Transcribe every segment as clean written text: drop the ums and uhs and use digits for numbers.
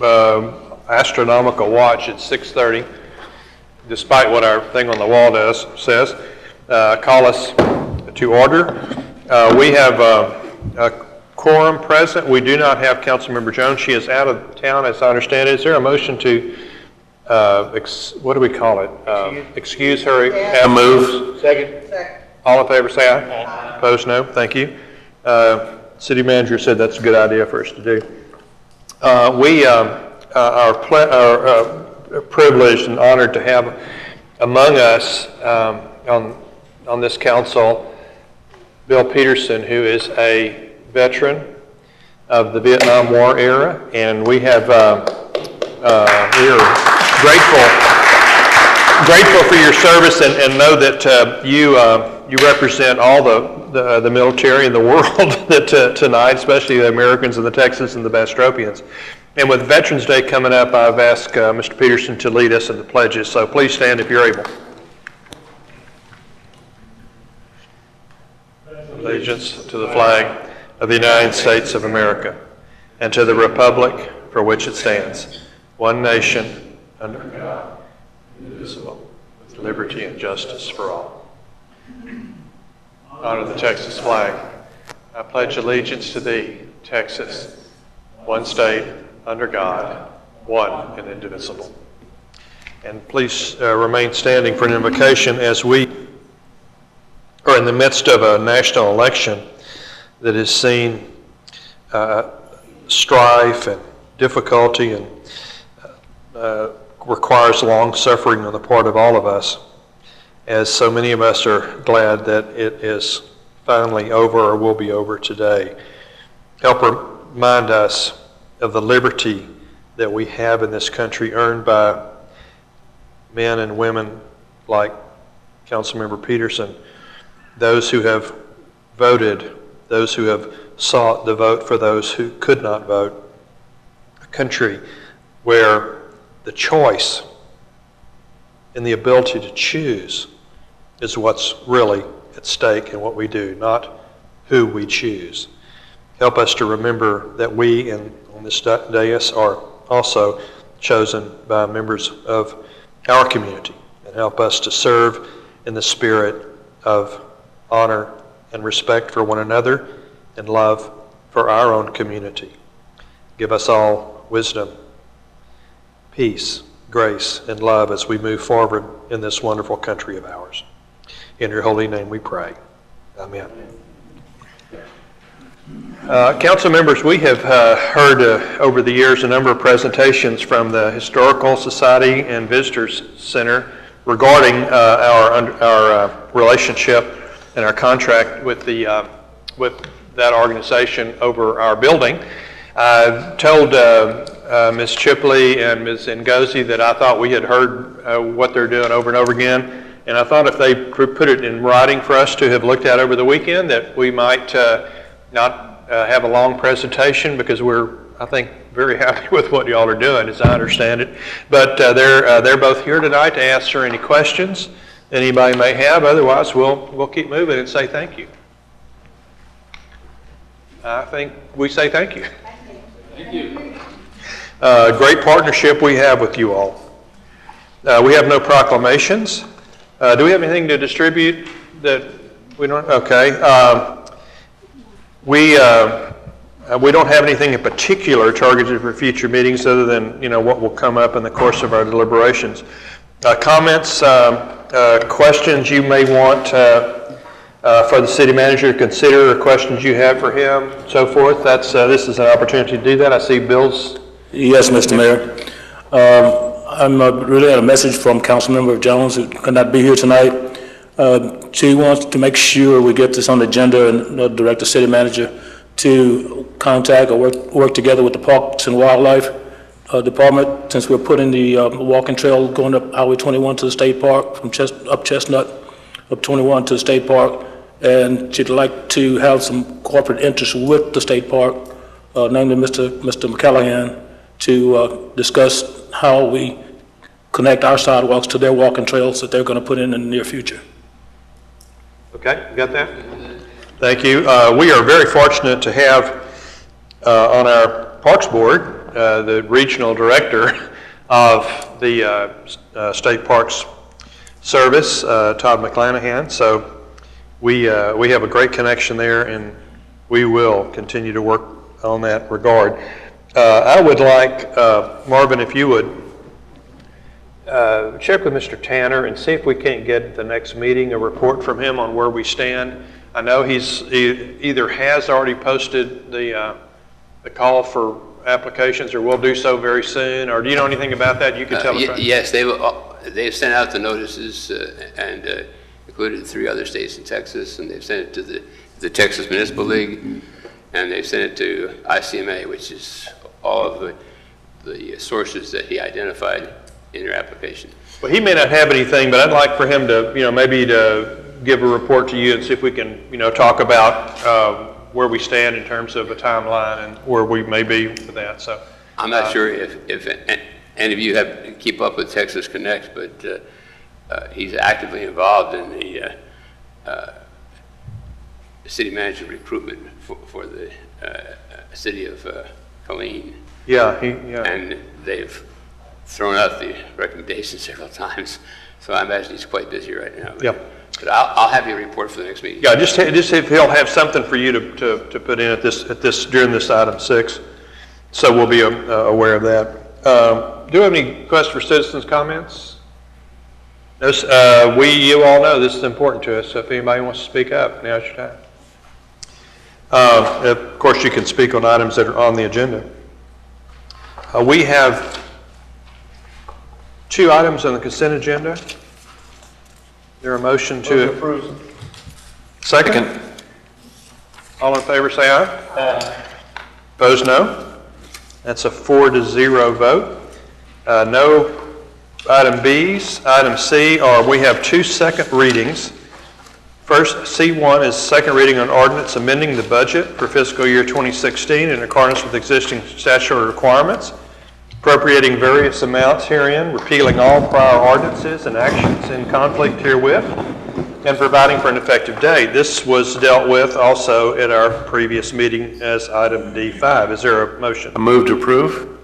astronomical watch at 6:30, despite what our thing on the wall says, call us to order. We have a quorum present. We do not have Councilmember Jones. She is out of town, as I understand it. Is there a motion to, what do we call it? Excuse her. Yeah. Move. Second. All in favor say aye. Aye. Opposed, no. Thank you. City Manager said that's a good idea for us to do. We are privileged and honored to have among us on this council Bill Peterson, who is a veteran of the Vietnam War era, and we have we are grateful for your service, and know that you represent all the military in the world that tonight, especially the Americans and the Texans and the Bastropians. And with Veterans Day coming up, I've asked Mr. Peterson to lead us in the pledges. So please stand if you're able. Allegiance to the flag of the United States of America and to the republic for which it stands, one nation under God, indivisible, with liberty and justice for all. Honor the Texas flag. I pledge allegiance to thee, Texas, one state under God, one and indivisible. And please remain standing for an invocation as we are in the midst of a national election that has seen strife and difficulty and requires long suffering on the part of all of us, as so many of us are glad that it is finally over or will be over today. Help remind us of the liberty that we have in this country, earned by men and women like Councilmember Peterson, those who have voted, those who have sought the vote for those who could not vote, a country where the choice and the ability to choose is what's really at stake in what we do, not who we choose. Help us to remember that we on this dais are also chosen by members of our community, and help us to serve in the spirit of honor and respect for one another and love for our own community. Give us all wisdom, peace, grace, and love as we move forward in this wonderful country of ours. In your holy name we pray. Amen. Council members, we have heard over the years a number of presentations from the Historical Society and Visitors Center regarding our relationship and our contract with that organization over our building. I told Ms. Chipley and Ms. Ngozi that I thought we had heard what they're doing over and over again, and I thought if they put it in writing for us to have looked at over the weekend, that we might not have a long presentation, because we're, I think, very happy with what y'all are doing, as I understand it. But they're both here tonight to answer any questions anybody may have. Otherwise, we'll keep moving and say thank you. I think we say thank you. Thank you. Great partnership we have with you all. We have no proclamations. Do we have anything to distribute that we don't? Okay. We don't have anything in particular targeted for future meetings, other than what will come up in the course of our deliberations. Comments, questions you may want for the city manager to consider, or questions you have for him, so forth. This is an opportunity to do that. I see Bill's. Yes, Mr. Mayor. I'm really had a message from Councilmember Jones, who could not be here tonight. She wants to make sure we get this on the agenda, and direct the city manager to contact or work together with the Parks and Wildlife Department, since we're putting the walking trail going up Highway 21 to the State Park, from up Chestnut, up 21 to the State Park, and she'd like to have some corporate interest with the State Park, namely Mr. McCallahan, to discuss how we connect our sidewalks to their walking trails that they're going to put in the near future. Okay, you got that? Thank you. We are very fortunate to have on our Parks Board the regional director of the State Parks Service, Todd McClanahan. So we have a great connection there, and we will continue to work on that regard. I would like, Marvin, if you would check with Mr. Tanner and see if we can't get at the next meeting a report from him on where we stand. I know he either has already posted the call for applications or will do so very soon, or do you know anything about that? You could tell us. Right? Yes, they've sent out the notices and included 3 other states in Texas, and they've sent it to the Texas Municipal League, and they've sent it to ICMA, which is all of the sources that he identified in your application. Well, he may not have anything, but I'd like for him to, maybe to give a report to you and see if we can, talk about where we stand in terms of a timeline and where we may be with that. So I'm not sure if any of you have keep up with Texas Connect, but he's actively involved in the city manager recruitment for the city of Colleen. Yeah, and they've thrown out the recommendation several times, so I imagine he's quite busy right now. But I'll have you report for the next meeting. Yeah, just if he'll have something for you to put in at this during this item 6, so we'll be aware of that. Do we have any questions for citizens' comments? No, you all know this is important to us, so if anybody wants to speak up, now's your time. Of course, you can speak on items that are on the agenda. We have 2 items on the consent agenda. Is there a motion to approve? Second. All in favor say aye. Aye. Opposed, no. That's a 4-0 vote. No. Item B's. Item C are, we have 2 second readings. First, C1 is second reading on ordinance amending the budget for fiscal year 2016 in accordance with existing statutory requirements, appropriating various amounts herein, repealing all prior ordinances and actions in conflict herewith, and providing for an effective date. This was dealt with also at our previous meeting as item D5. Is there a motion? I move to approve.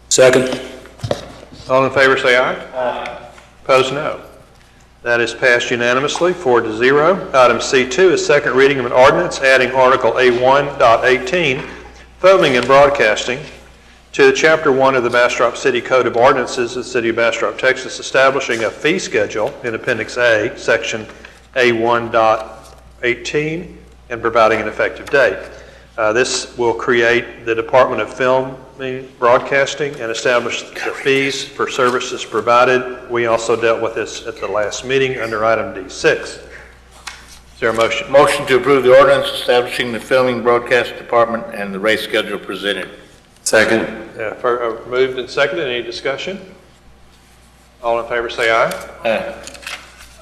Second. All in favor say aye. Aye. Opposed, no. That is passed unanimously, 4-0. Item C2 is second reading of an ordinance adding Article A1.18, filming and broadcasting, to Chapter 1 of the Bastrop City Code of Ordinances of the City of Bastrop, Texas, establishing a fee schedule in Appendix A, Section A1.18, and providing an effective date. This will create the Department of Film Broadcasting and establish the fees for services provided. We also dealt with this at the last meeting under item D6. Is there a motion? Motion to approve the ordinance establishing the filming broadcast department and the rate schedule presented. Second. Moved and seconded. Any discussion? All in favor say aye. Aye.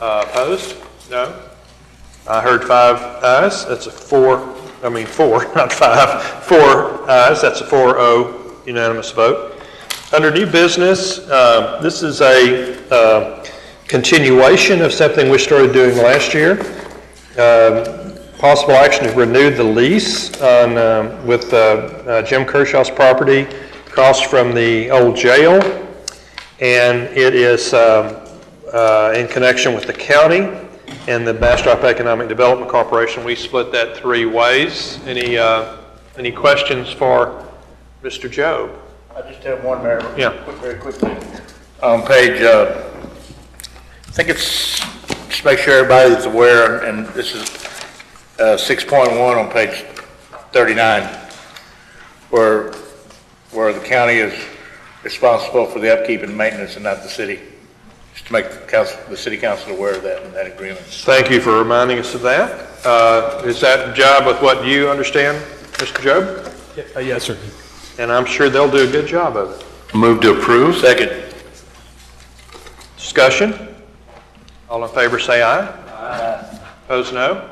Opposed? No. I heard 5 ayes. That's a 4, not 5. 4 ayes. That's a 4-0 unanimous vote. Under new business, this is a continuation of something we started doing last year. Possible action to renew the lease on, with Jim Kershaw's property across from the old jail, and it is in connection with the county and the Bastrop Economic Development Corporation. We split that 3 ways. Any questions for Mr. Job? I just have one, Mayor. Yeah. Very quickly. On page, I think it's, just make sure everybody's aware, and this is 6.1 on page 39, where the county is responsible for the upkeep and maintenance and not the city. Just to make the city council aware of that in that agreement. Thank you for reminding us of that. Is that job with what you understand, Mr. Job? Yes, sir. And I'm sure they'll do a good job of it. Move to approve. Second. Discussion? All in favor say aye. Aye. Opposed, no.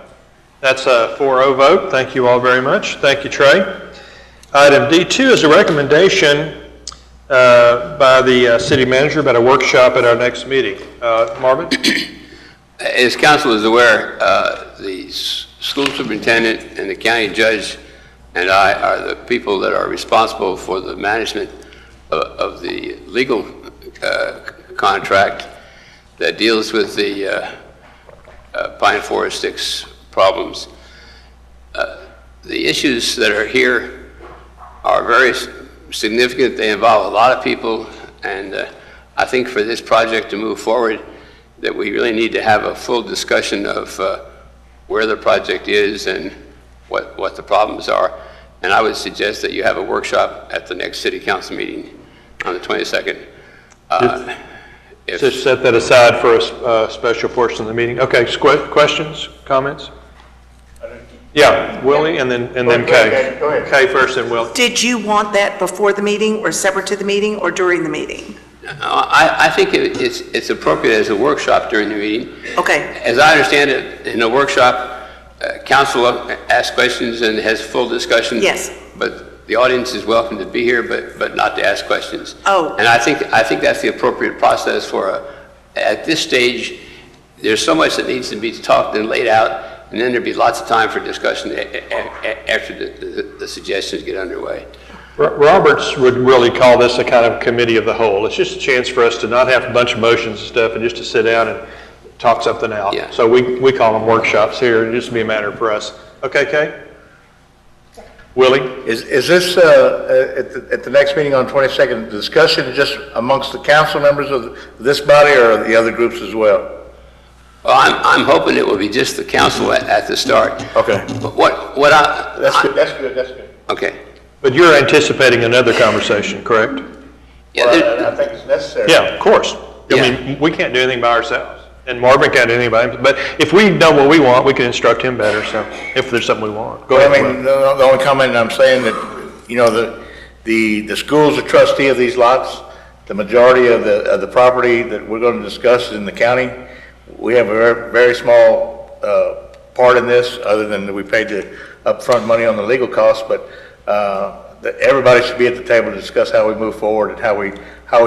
That's a 4-0 vote. Thank you all very much. Thank you, Trey. Item D2 is a recommendation by the city manager about a workshop at our next meeting. Marvin? As council is aware, the school superintendent and the county judge and I are the people that are responsible for the management of the legal contract that deals with the Pine Forest 6 problems. The issues that are here are very significant. They involve a lot of people, and I think for this project to move forward, that we really need to have a full discussion of where the project is and what the problems are. And I would suggest that you have a workshop at the next city council meeting on the 22nd. Just set that aside for a special portion of the meeting. Okay, questions, comments? Yeah, Willie, and then Kay. Go ahead. Kay first, and Will. Did you want that before the meeting or separate to the meeting or during the meeting? I think it's appropriate as a workshop during the meeting. Okay, As I understand it, in a workshop, council asks questions and has full discussion. Yes. But the audience is welcome to be here, but not to ask questions. Oh. And I think that's the appropriate process at this stage. There's so much that needs to be talked and laid out, and then there'd be lots of time for discussion after the suggestions get underway. Roberts would really call this a kind of committee of the whole. It's just a chance for us to not have a bunch of motions and stuff and just to sit down and talk something out. Yeah. So we call them workshops here, and just be a matter for us. Okay, Kay? Willie? Is this, at the next meeting on 22nd, discussion just amongst the council members of this body or the other groups as well? Well, I'm hoping it will be just the council at the start. Okay. But what I... That's good. Okay. But you're anticipating another conversation, correct? Yeah, Well, I think it's necessary. Yeah, of course. I mean, we can't do anything by ourselves, and Marvin can't do anything by himself. But if we know what we want, we can instruct him better, so, if there's something we want. Go Well, ahead. I mean, the only comment I'm saying that, you know, the school's a trustee of these lots. The majority of the property that we're going to discuss is in the county. We have a very, very small part in this, other than that we paid the upfront money on the legal costs, but that everybody should be at the table to discuss how we move forward and how we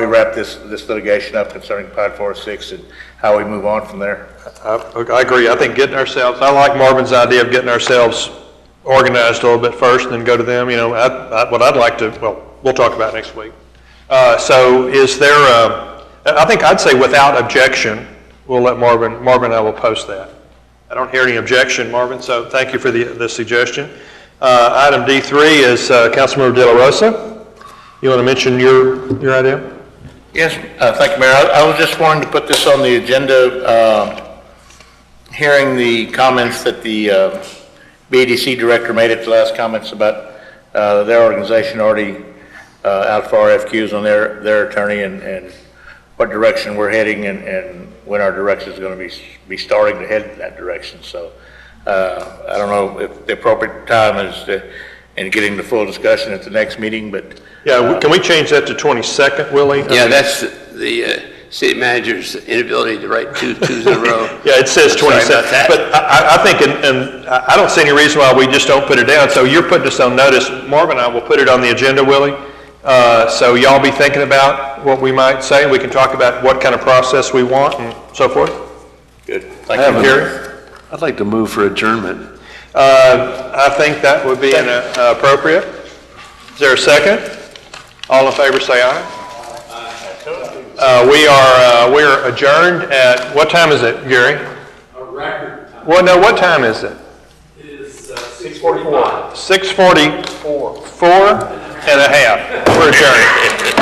wrap this litigation up concerning Pine Forest 6 and how we move on from there. I agree. I think I like Marvin's idea of getting ourselves organized a little bit first and then go to them. You know, what I'd like to, well, we'll talk about next week. So is there, I think I'd say without objection, we'll let Marvin and I will post that. I don't hear any objection, Marvin, so thank you for the suggestion. Item D3 is Councilmember De La Rosa. You want to mention your idea? Yes, thank you, Mayor. I was just wanting to put this on the agenda, hearing the comments that the BDC director made at the last comments about their organization already out for RFQs on their attorney and what direction we're heading and when our direction is going to be starting to head in that direction. So I don't know if the appropriate time is in getting the full discussion at the next meeting, but Yeah, can we change that to 22nd, Willie? Yeah, that's the city manager's inability to write twos in a row. Yeah, it says Sorry 27, about that. but I think, and I don't see any reason why we just don't put it down, so you're putting us on notice. Marvin and I will put it on the agenda, Willie, so y'all be thinking about what we might say. We can talk about what kind of process we want and so forth. good. Thank you, Gary? I'd like to move for adjournment. I think that would be appropriate. Is there a second? All in favor say aye. We're adjourned at, what time is it, Gary? A record time. Well, no, what time is it? It is 6:45. 6:44 and a half. We're adjourned.